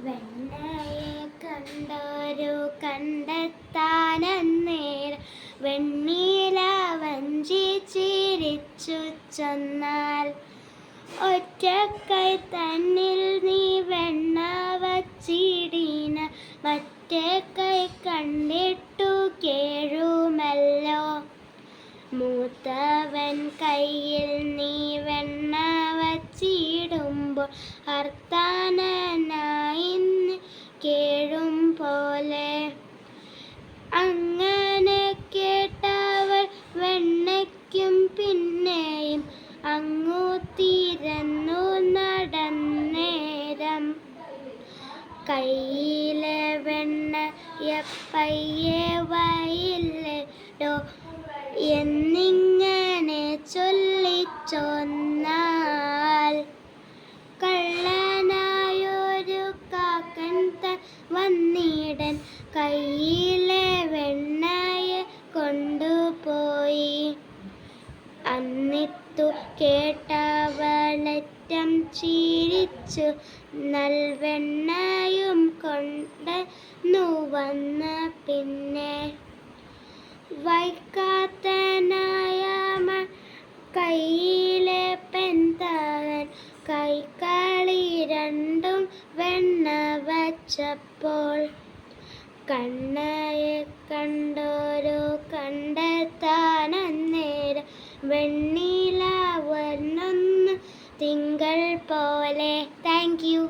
വെണ്ണയെ കണ്ടൊരു കണ്ടെത്താനന്നേരം വെണ്ണീല വഞ്ചി ചിരിച്ചു ചെന്നാൽ ഒറ്റക്കൈ തന്നിൽ നീ വെണ്ണ വച്ചിടീന മറ്റേ കൈ കണ്ടിട്ടു കേഴുമല്ലോ. മൂത്തവൻ കയ്യിൽ നീ വെണ്ണ വച്ചിടുമ്പോൾ അർത്താനായി കേഴും പോലെ. അങ്ങനെ കേട്ടവൾ വെണ്ണയ്ക്കും പിന്നെയും അങ്ങു തിരന്നു നടന്നേരം കയ്യിലെ വെണ്ണയപ്പയ്യെ വയില്ലടോ എന്നിങ്ങനെ ചൊല്ലിച്ചൊന്നാൽ കള്ളനായൊരു കാക്കൻ വന്നിടൻ കയ്യിലെ വെണ്ണയെ കൊണ്ടുപോയി. അന്നിത്തു കേട്ടവളറ്റം ചിരിച്ചു നൽവെണ്ണയും കൊണ്ടു വന്ന പിന്നെ വൈക്കാത്തനായ കയ്യിലെ പെൺതാൻ കൈകളി രണ്ടും വെണ്ണ വച്ചപ്പോൾ കണ്ണയെ കണ്ടൊരു കണ്ടെത്താനന്നേരം വെണ്ണീല വന്നൊന്ന് തിങ്കൾ പോലെ. Thank you.